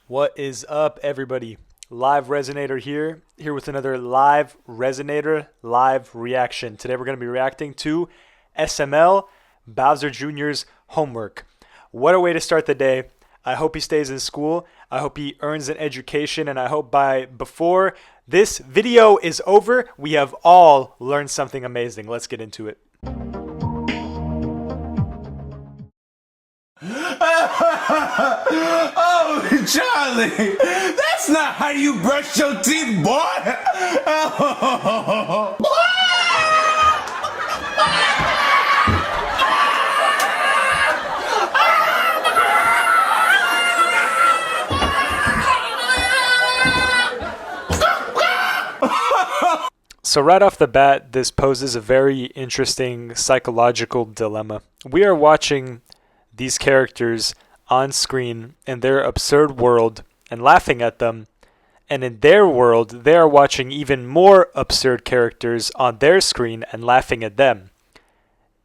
What is up, everybody? Live Resinator here with another live Resinator live reaction. Today we're going to be reacting to SML, Bowser Jr.'s homework. What a way to start the day. I hope he stays in school. I hope he earns an education, and I hope before this video is over, we have all learned something amazing. Let's get into it. Oh, Charlie, that's not how you brush your teeth, boy. So right off the bat, this poses a very interesting psychological dilemma. We are watching these characters on screen in their absurd world and laughing at them, and in their world they are watching even more absurd characters on their screen and laughing at them.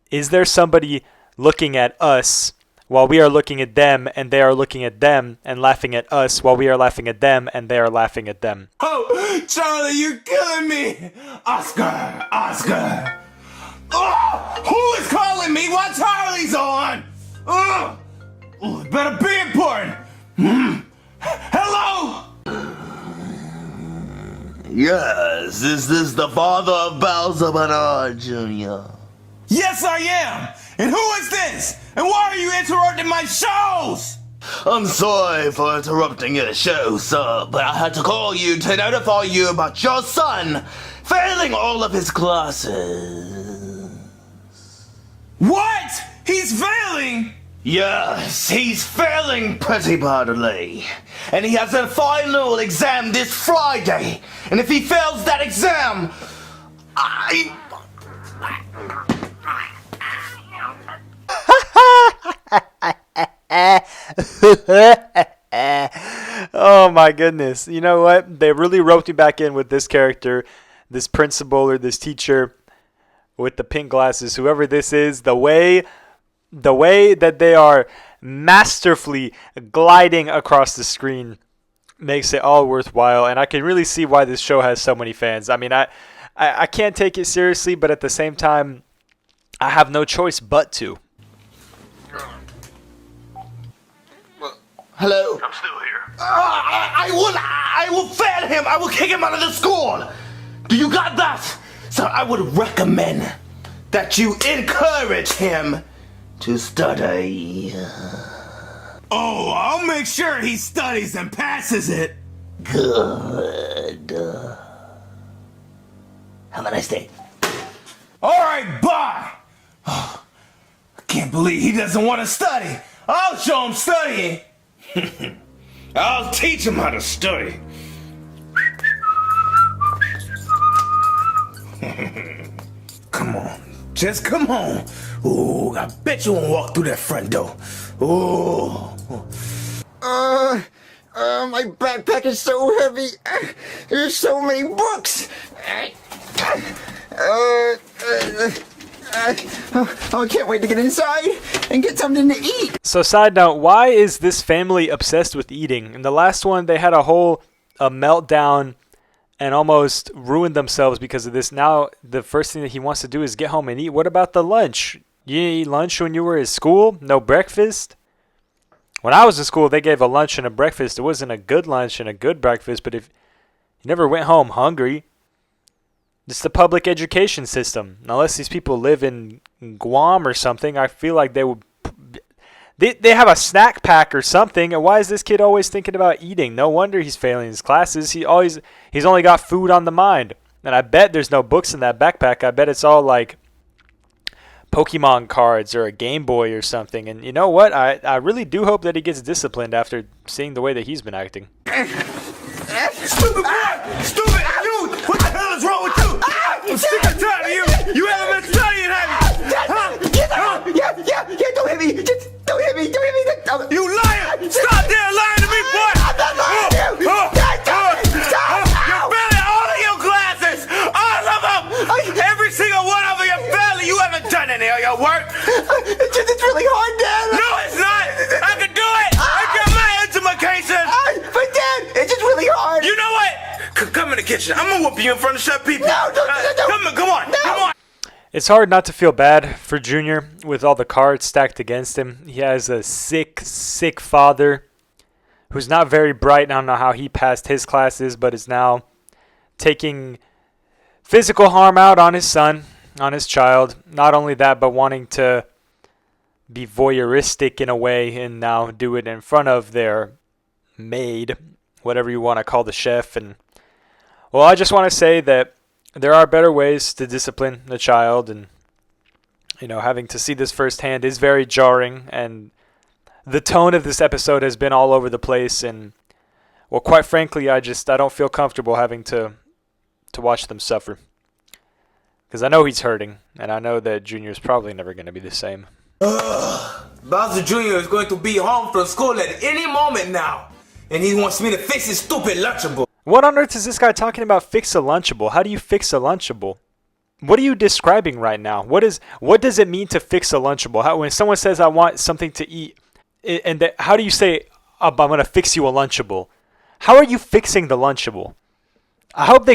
Is there somebody looking at us while we are looking at them, and they are looking at them and laughing at us while we are laughing at them and they are laughing at them? Oh, Charlie, you're killing me. Oscar. Oh, who is calling me while Charlie's on? Oh, it better be important. Hello? Yes, is this the father of Bowser Jr.? Yes, I am. And who is this? And why are you interrupting my shows? I'm sorry for interrupting your show, sir, but I had to call you to notify you about your son failing all of his classes. What? He's failing? Yes, he's failing pretty badly. And he has a final exam this Friday. And if he fails that exam, Oh my goodness. You know what? They really roped me back in with this character, this principal or this teacher with the pink glasses, whoever this is. The way that they are masterfully gliding across the screen makes it all worthwhile, and I can really see why this show has so many fans. I mean, I can't take it seriously, but at the same time, I have no choice but to. hello? I'm still here. I will fail him. I will kick him out of the school. Do you got that? So I would recommend that you encourage him to study. Oh, I'll make sure he studies and passes it. Good. Have a nice day. All right, bye. Oh, I can't believe he doesn't want to study. I'll show him studying. I'll teach him how to study. Come on. Just come on. Ooh, I bet you won't walk through that front door. Ooh. My backpack is so heavy. There's so many books. I can't wait to get inside and get something to eat. So side note, why is this family obsessed with eating? In the last one, they had a meltdown and almost ruined themselves because of this. Now, the first thing that he wants to do is get home and eat. What about the lunch? You didn't eat lunch when you were at school? No breakfast? When I was in school, they gave a lunch and a breakfast. It wasn't a good lunch and a good breakfast, but if you never went home hungry, it's the public education system. Unless these people live in Guam or something, I feel like they would. They have a snack pack or something. And why is this kid always thinking about eating? No wonder he's failing his classes. He's only got food on the mind. And I bet there's no books in that backpack. I bet it's all like Pokemon cards or a Game Boy or something. And you know what? I really do hope that he gets disciplined after seeing the way that he's been acting. Stupid boy! Stupid! Dude! What the hell is wrong with you? I'm sick and tired of you! You haven't been studying, have you? Huh? Yeah, don't hit me. Just don't hit me. You liar! Stop there lying to me, boy! I'm not lying to you. Stop. You're failing all of your classes! All of them! Every single one of them you're failing! You haven't done any of your work! It's really hard, Dad. No, it's not! I can do it! I got my education! the kitchen. I'm gonna whoop you in front of Chef Pee Pee. No, don't. Come on. Come on. It's hard not to feel bad for Junior with all the cards stacked against him. He has a sick father who's not very bright. I don't know how he passed his classes, but is now taking physical harm out on his son, on his child. Not only that, but wanting to be voyeuristic in a way and now do it in front of their maid, whatever you want to call the chef. And well, I just want to say that there are better ways to discipline a child, and having to see this firsthand is very jarring, and the tone of this episode has been all over the place, and well, quite frankly, I don't feel comfortable having to watch them suffer, because I know he's hurting, and I know that Junior's probably never going to be the same. Bowser Jr. is going to be home from school at any moment now, and he wants me to fix his stupid Lunchable. What on earth is this guy talking about? Fix a Lunchable? How do you fix a Lunchable? What are you describing right now? What does it mean to fix a Lunchable? When someone says I want something to eat, how do you say I'm going to fix you a Lunchable? How are you fixing the Lunchable? I hope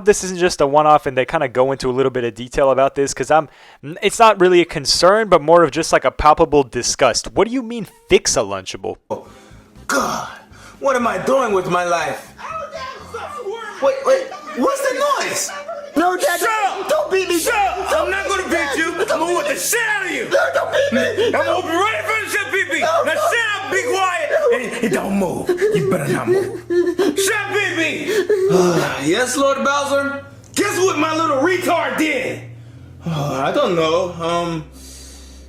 this isn't just a one-off and they kind of go into a little bit of detail about this, because it's not really a concern, but more of just like a palpable disgust. What do you mean fix a Lunchable? God, what am I doing with my life? Wait, what's the noise? No, Dad. Shut up! Don't beat me. Shut up! I'm not gonna beat you. I'm gonna whip the shit out of you. No, don't beat me. I'm gonna open right in front of Chef Pee Pee. No, Now no. shut up, be quiet, and don't move. You better not move. Chef Pee Pee. Yes, Lord Bowser. Guess what my little retard did? I don't know.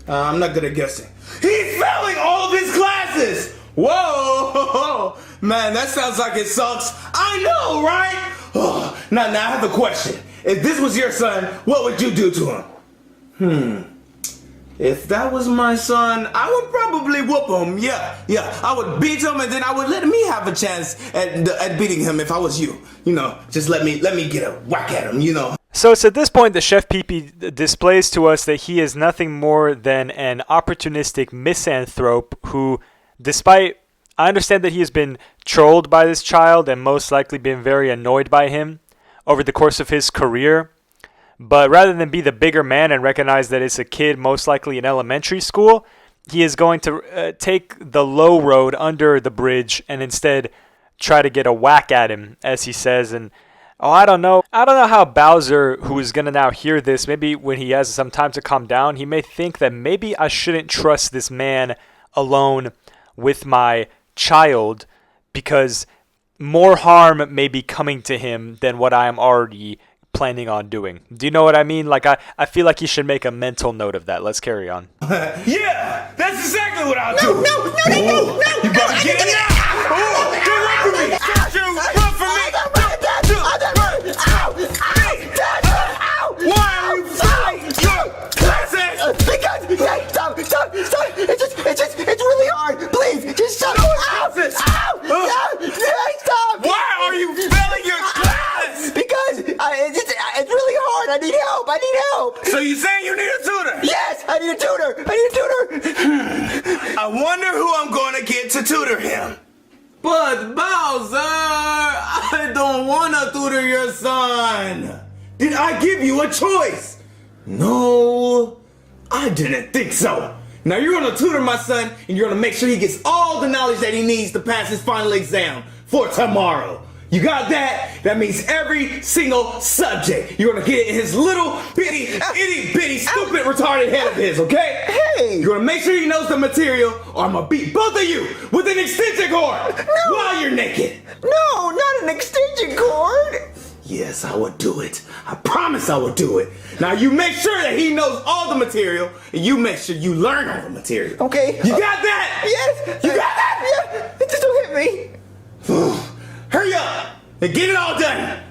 I'm not good at guessing. He's failing all of his classes. Whoa, man, that sounds like it sucks. I know, right? Now I have a question. If this was your son, what would you do to him? If that was my son, I would probably whoop him. Yeah, I would beat him, and then I would let me have a chance at beating him if I was you. Just let me get a whack at him. So it's at this point that Chef Pee Pee displays to us that he is nothing more than an opportunistic misanthrope who, despite, I understand that he has been trolled by this child and most likely been very annoyed by him over the course of his career. But rather than be the bigger man and recognize that it's a kid most likely in elementary school, he is going to take the low road under the bridge and instead try to get a whack at him, as he says. And I don't know how Bowser, who is going to now hear this, maybe when he has some time to calm down, he may think that maybe I shouldn't trust this man alone with my child, because more harm may be coming to him than what I am already planning on doing. Do you know what I mean? Like, I feel like he should make a mental note of that. Let's carry on. Yeah, that's exactly what I'll do. No. You better get in there. Get away from me. Run from me. Why are you failing your classes? Because, stop. It's really hard. Please, just stop. Stop. Why are you failing your classes? Because it's really hard. I need help. So you saying you need a tutor? Yes, I need a tutor. I wonder who I'm going to get to tutor him. But Bowser, I don't want to tutor your son. Did I give you a choice? No, I didn't think so. Now you're going to tutor my son, and you're going to make sure he gets all the knowledge that he needs to pass his final exam for tomorrow. You got that? That means every single subject. You're gonna get it in his little bitty, itty bitty, stupid, retarded head of his, okay? Hey! You're gonna make sure he knows the material, or I'm gonna beat both of you with an extension cord while you're naked. No, not an extension cord. Yes, I would do it. I promise I would do it. Now you make sure that he knows all the material, and you make sure you learn all the material. Okay. You got that? Yes. You got that? Yeah. Just don't hit me. Hurry up and get it all done.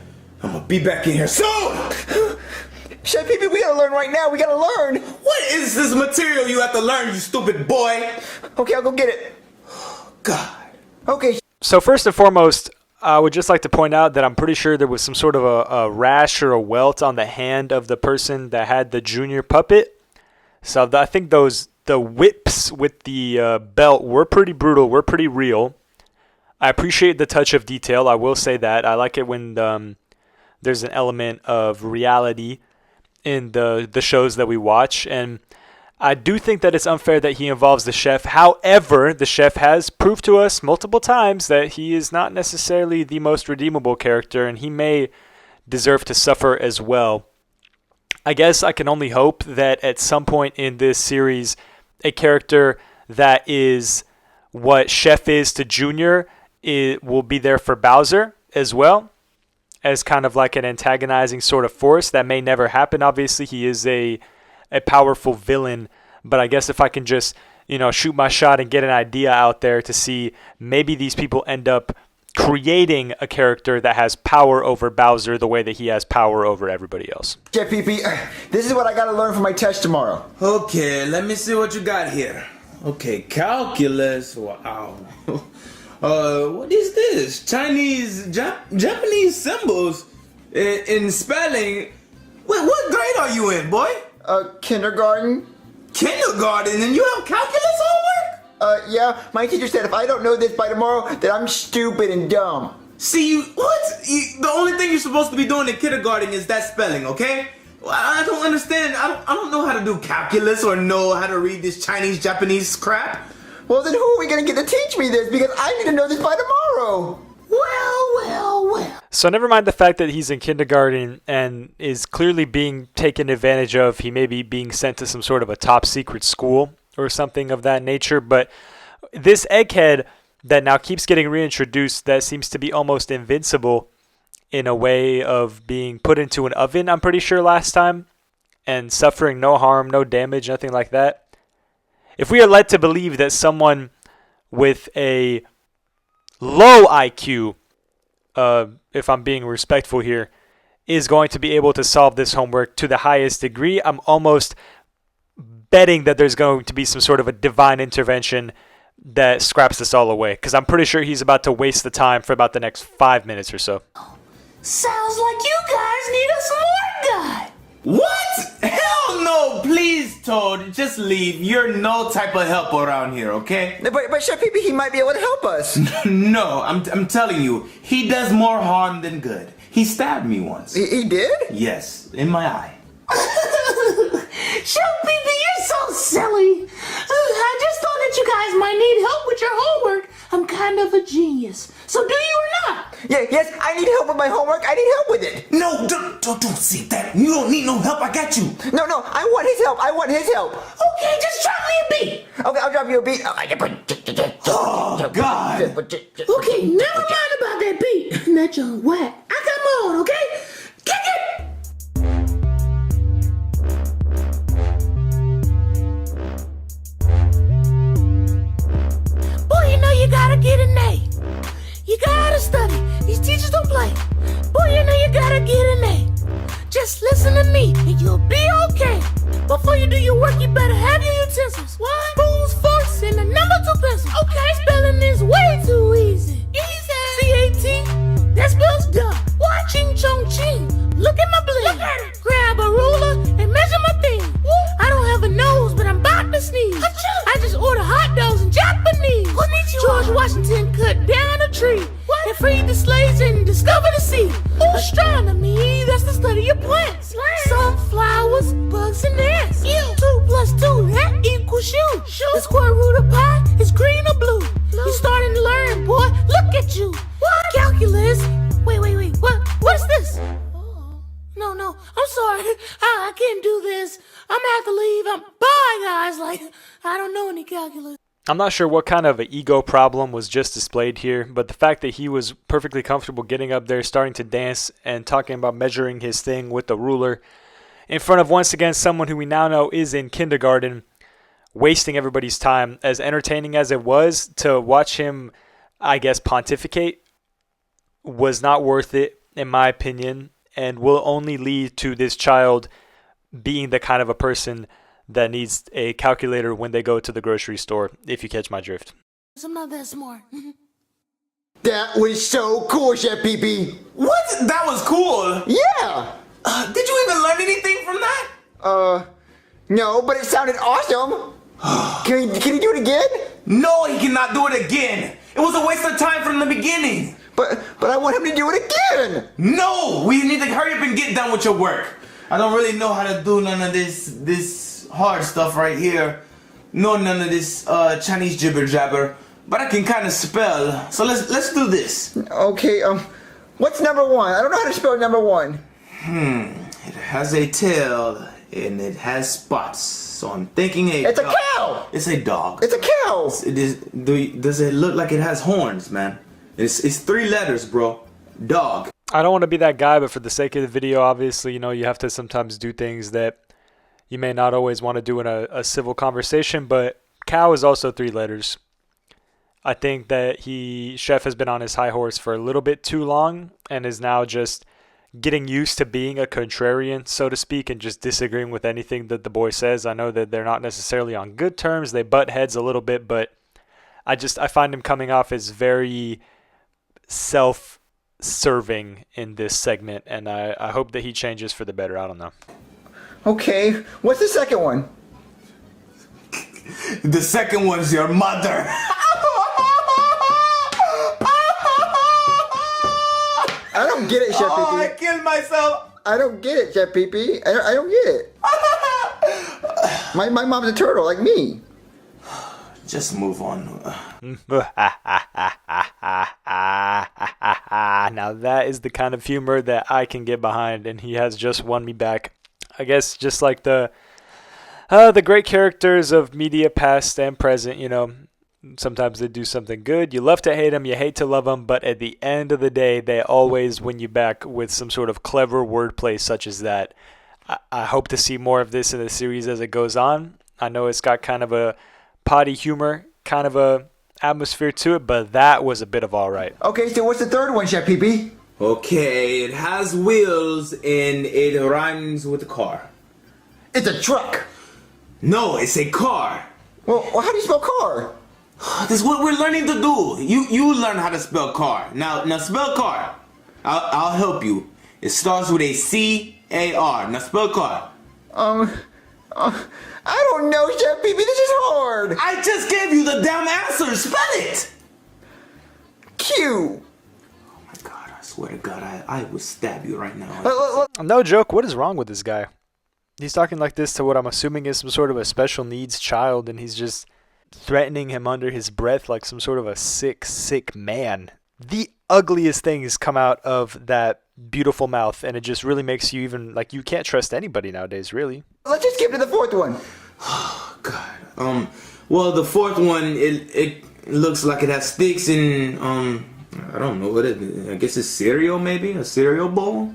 I'm gonna be back in here soon. Chef Pee Pee, we gotta learn right now. We gotta learn. What is this material you have to learn, you stupid boy? Okay, I'll go get it. God. Okay. So first and foremost, I would just like to point out that I'm pretty sure there was some sort of a rash or a welt on the hand of the person that had the junior puppet. So I think the whips with the belt were pretty brutal, were pretty real. I appreciate the touch of detail. I will say that. I like it when there's an element of reality in the shows that we watch. And I do think that it's unfair that he involves the chef. However, the chef has proved to us multiple times that he is not necessarily the most redeemable character, and he may deserve to suffer as well. I guess I can only hope that at some point in this series, a character that is what Chef is to Junior, it will be there for Bowser as well, as kind of like an antagonizing sort of force. That may never happen. Obviously, he is a powerful villain, but I guess if I can just, shoot my shot and get an idea out there to see, maybe these people end up creating a character that has power over Bowser the way that he has power over everybody else. Chef PP, this is what I gotta learn for my test tomorrow. Okay, let me see what you got here. Okay, calculus. Wow. What is this? Japanese symbols in spelling. Wait, what grade are you in, boy? Kindergarten? Kindergarten, and you have calculus homework? Yeah, my teacher said if I don't know this by tomorrow, then I'm stupid and dumb. See, the only thing you're supposed to be doing in kindergarten is that spelling, okay? I don't understand. I don't know how to do calculus or know how to read this Chinese, Japanese crap. Well, then who are we gonna get to teach me this? Because I need to know this by tomorrow. Well. So never mind the fact that he's in kindergarten and is clearly being taken advantage of. He may be being sent to some sort of a top secret school or something of that nature. But this egghead that now keeps getting reintroduced, that seems to be almost invincible in a way of being put into an oven, I'm pretty sure, last time, and suffering no harm, no damage, nothing like that. If we are led to believe that someone with a low IQ, if I'm being respectful here, is going to be able to solve this homework to the highest degree, I'm almost betting that there's going to be some sort of a divine intervention that scraps this all away, because I'm pretty sure he's about to waste the time for about the next 5 minutes or so. Sounds like you guys need a smart guy. What? Hell no, please, Toad. Just leave. You're no type of help around here, okay? But Chef PP, he might be able to help us. No, I'm telling you, he does more harm than good. He stabbed me once. He did? Yes, in my eye. Show people, you're so silly. I just thought that you guys might need help with your homework. I'm kind of a genius. So do you or not? Yes, I need help with my homework. I need help with it. No, don't see that. You don't need no help. I got you. No, I want his help. I want his help. Okay, just drop me a beat. Okay, I'll drop you a beat. Oh, God. Okay, never mind about that beat. That young whack. I got my own, okay? Kick it! Boy, you know you gotta get an A. You gotta study. These teachers don't play. Boy, you know you gotta get an A. Just listen to me and you'll be okay. Before you do your work, you better have your utensils. What? Spoons, forks, and a number 2 pencil. Okay, spelling is way too easy. C-A-T, that spells dumb. What? Ching chong ching. Look at my bling. Look at it. Grab a ruler and measure my thing. I don't have a nose, but I'm about to sneeze. I just order hot dogs in Japanese. George Washington cut down a tree. And freed the slaves and discovered the sea. Astronomy, that's the study of plants. Sunflowers, bugs, and ants. 2 plus 2, that equals you. The square root of pi is green or blue. You starting to learn, boy. Look at you. What? Calculus. Wait. What's this? No. I'm sorry. I can't do this. I'm gonna have to leave. Bye, guys. I don't know any calculus. I'm not sure what kind of an ego problem was just displayed here, but the fact that he was perfectly comfortable getting up there, starting to dance, and talking about measuring his thing with the ruler in front of, once again, someone who we now know is in kindergarten, wasting everybody's time, as entertaining as it was to watch him, I guess, pontificate, was not worth it, in my opinion, and will only lead to this child being the kind of a person that needs a calculator when they go to the grocery store, if you catch my drift. I'm not that smart. That was so cool, Chef PP. What? That was cool. Yeah. Did you even learn anything from that? No, but it sounded awesome. Can he do it again? No, he cannot do it again. It was a waste of time from the beginning. But I want him to do it again. No, we need to hurry up and get done with your work. I don't really know how to do none of this hard stuff right here. No, none of this Chinese jibber jabber. But I can kind of spell. So let's do this. Okay, what's number 1? I don't know how to spell number 1. It has a tail and it has spots. So I'm thinking It's a cow. It's a dog. It's a cow. It is. Does it look like it has horns, man? It's 3 letters, bro. Dog. I don't want to be that guy, but for the sake of the video, obviously, you have to sometimes do things that you may not always want to do in a civil conversation, but cow is also 3 letters. I think that Chef has been on his high horse for a little bit too long and is now just getting used to being a contrarian, so to speak, and just disagreeing with anything that the boy says. I know that they're not necessarily on good terms. They butt heads a little bit, but I find him coming off as very self-serving in this segment, and I hope that he changes for the better. I don't know. Okay, what's the second one? The second one's your mother. I don't get it, Chef Oh, I Pee-Pee. killed myself. I don't get it, Chef Pee-Pee. I don't get it. My mom's a turtle, like me. Just move on. Now that is the kind of humor that I can get behind, and he has just won me back. I guess just like the great characters of media past and present, sometimes they do something good. You love to hate them, you hate to love them, but at the end of the day, they always win you back with some sort of clever wordplay such as that. I hope to see more of this in the series as it goes on. I know it's got kind of a potty humor, kind of a atmosphere to it, but that was a bit of all right. Okay, so what's the third one, Chef Pee-Pee? Okay, it has wheels and it rhymes with a car. It's a truck. No, it's a car. Well, how do you spell car? This is what we're learning to do. You learn how to spell car. Now spell car. I'll help you. It starts with a C-A-R. Now spell car. I don't know, Chef Pee-Pee. This is hard. I just gave you the damn answer. Spell it. Q. Oh my God, I swear to God, I would stab you right now. No joke, what is wrong with this guy? He's talking like this to what I'm assuming is some sort of a special needs child, and he's just threatening him under his breath like some sort of a sick man. The ugliest things come out of that beautiful mouth, and it just really makes you even, like, you can't trust anybody nowadays, really. Let's just skip to the fourth one. Oh God. Well, the fourth one, it looks like it has sticks and I don't know what it is. I guess it's cereal, maybe a cereal bowl.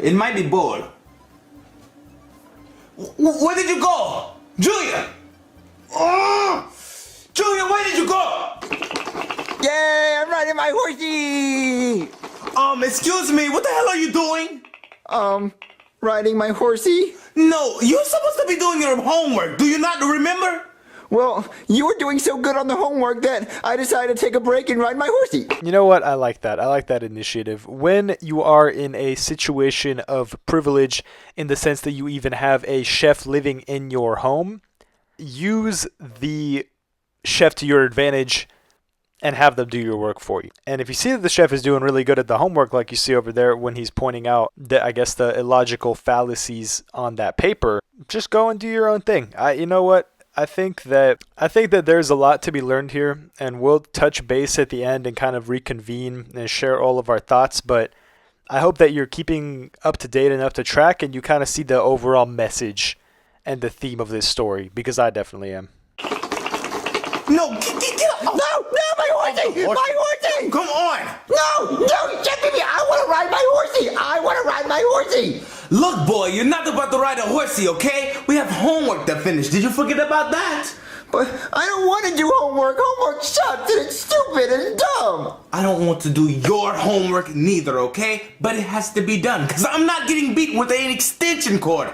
It might be bowl. Where did you go, Julia? Oh, Julia, where did you go? Yay, I'm riding my horsey. Excuse me, what the hell are you doing? Riding my horsey? No, you're supposed to be doing your homework. Do you not remember? Well, you were doing so good on the homework that I decided to take a break and ride my horsey. You know what? I like that. I like that initiative. When you are in a situation of privilege, in the sense that you even have a chef living in your home, use the chef to your advantage and have them do your work for you. And if you see that the chef is doing really good at the homework, like you see over there when he's pointing out the illogical fallacies on that paper, just go and do your own thing. You know what? I think that there's a lot to be learned here, and we'll touch base at the end and kind of reconvene and share all of our thoughts, but I hope that you're keeping up to date and up to track, and you kind of see the overall message and the theme of this story, because I definitely am. No, get up! No, my horsey! My horsey! Come on! No, Chef Pee-Pee, I want to ride my horsey! Look, boy, you're not about to ride a horsey, okay? We have homework to finish. Did you forget about that? But I don't want to do homework. Homework sucks and it's stupid and dumb. I don't want to do your homework neither, okay? But it has to be done, because I'm not getting beat with an extension cord.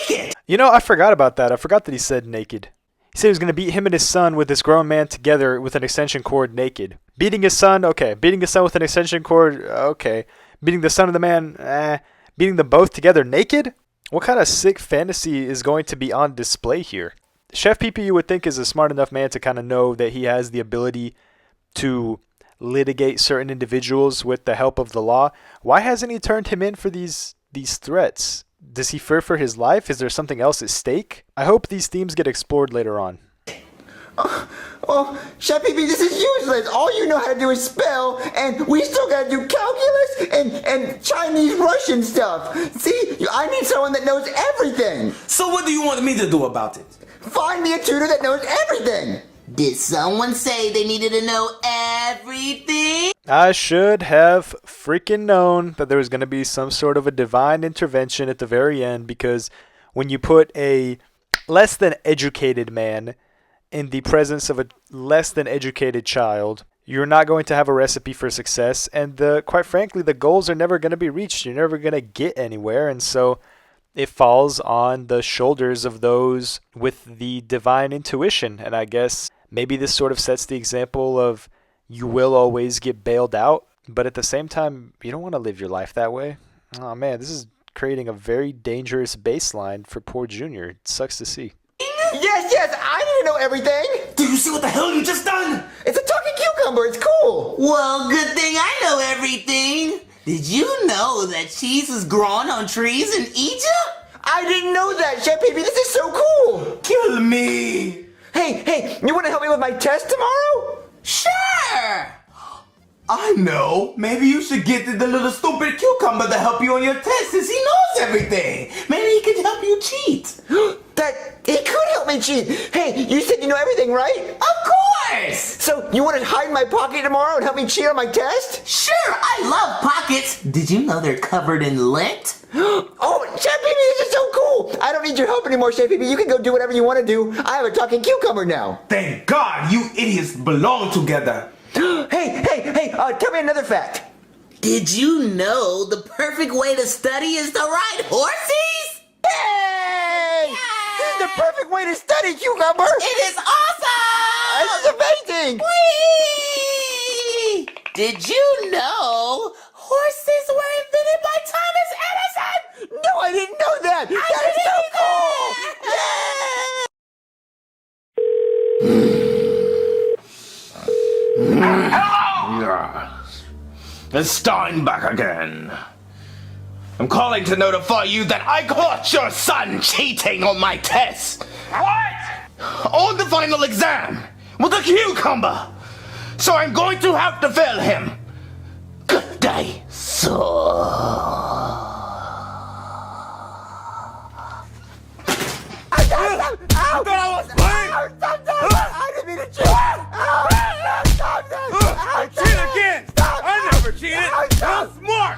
Naked! You know, I forgot about that. I forgot that he said naked. He said he was going to beat him and his son with this grown man together with an extension cord naked. Beating his son, okay. Beating his son with an extension cord, okay. Beating the son of the man, Beating them both together naked? What kind of sick fantasy is going to be on display here? Chef Pee-Pee, you would think, is a smart enough man to kind of know that he has the ability to litigate certain individuals with the help of the law. Why hasn't he turned him in for these threats? Does he fear for his life? Is there something else at stake? I hope these themes get explored later on. Well, Chef Pee Pee, this is useless. All you know how to do is spell, and we still gotta do calculus and Chinese Russian stuff. See, I need someone that knows everything. So what do you want me to do about it? Find me a tutor that knows everything. Did someone say they needed to know everything? I should have freaking known that there was going to be some sort of a divine intervention at the very end, because when you put a less than educated man in the presence of a less than educated child, you're not going to have a recipe for success, and quite frankly, the goals are never going to be reached. You're never going to get anywhere, and so it falls on the shoulders of those with the divine intuition. And I guess maybe this sort of sets the example of you will always get bailed out, but at the same time, you don't want to live your life that way. Oh man, this is creating a very dangerous baseline for poor Junior. It sucks to see. Yes, I need to know everything. Do you see what the hell you just done? It's a talking cucumber, it's cool. Well, good thing I know everything. Did you know that cheese is grown on trees in Egypt? I didn't know that, Chef Pee Pee. This is so cool. Kill me. Hey, you want to help me with my test tomorrow? Sure. I know. Maybe you should get the little stupid cucumber to help you on your test, since he knows everything. Maybe he can help you cheat. That he could help me cheat. Hey, you said you know everything, right? Of course. So you want to hide in my pocket tomorrow and help me cheat on my test? Sure, I love pockets. Did you know they're covered in lint? Oh, Chef Pee Pee, this is so cool. I don't need your help anymore, Chef Pee Pee. You can go do whatever you want to do. I have a talking cucumber now. Thank God you idiots belong together. Hey, tell me another fact. Did you know the perfect way to study is to ride horses? Hey! This is the perfect way to study, cucumber. It is awesome! This is amazing. Whee! Did you know horses were invented by Thomas Edison? No, I didn't know that. That is so cool. Hello! It's Steinbeck again. I'm calling to notify you that I caught your son cheating on my test. What? On the final exam with a cucumber. So I'm going to have to fail him. Good day, sir. I thought I was playing. I didn't mean to cheat. I cheat again. I never cheated. I'm smart.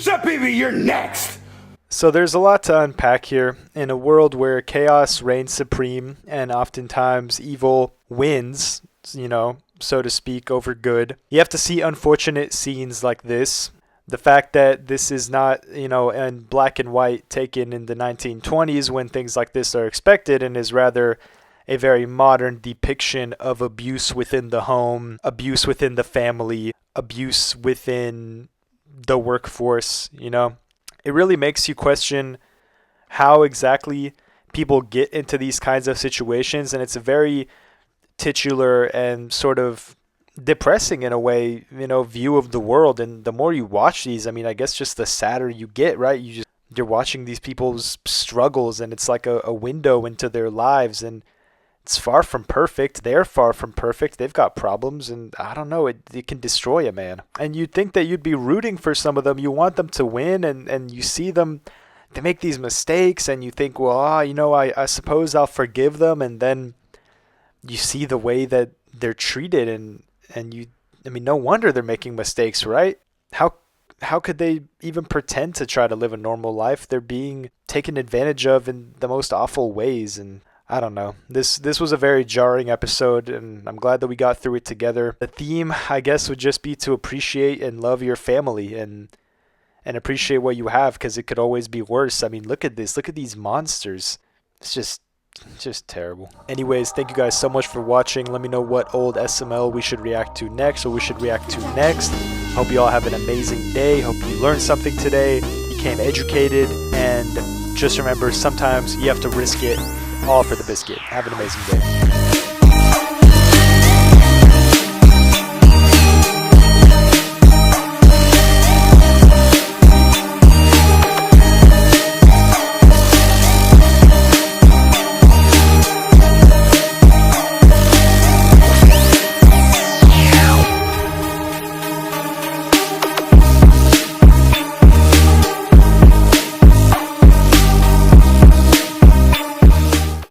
Chef Pee Pee, you're next. So there's a lot to unpack here. In a world where chaos reigns supreme and oftentimes evil wins, so to speak, over good, you have to see unfortunate scenes like this. The fact that this is not, in black and white taken in the 1920s when things like this are expected, and is rather a very modern depiction of abuse within the home, abuse within the family, abuse within the workforce, It really makes you question how exactly people get into these kinds of situations, and it's a very titular and sort of depressing in a way, view of the world. And the more you watch these, I guess just the sadder you get, right? You're watching these people's struggles, and it's like a window into their lives, and it's far from perfect. They're far from perfect. They've got problems, and I don't know, it can destroy a man. And you'd think that you'd be rooting for some of them. You want them to win, and you see them, they make these mistakes, and you think, well, I suppose I'll forgive them. And then you see the way that they're treated, and no wonder they're making mistakes, right? How could they even pretend to try to live a normal life? They're being taken advantage of in the most awful ways, and I don't know. This was a very jarring episode, and I'm glad that we got through it together. The theme, I guess, would just be to appreciate and love your family and appreciate what you have, because it could always be worse. Look at this. Look at these monsters. It's just terrible. Anyways, thank you guys so much for watching. Let me know what old SML we should react to next, or we should react to next. Hope you all have an amazing day. Hope you learned something today, became educated, and just remember, sometimes you have to risk it all for the biscuit. Have an amazing day.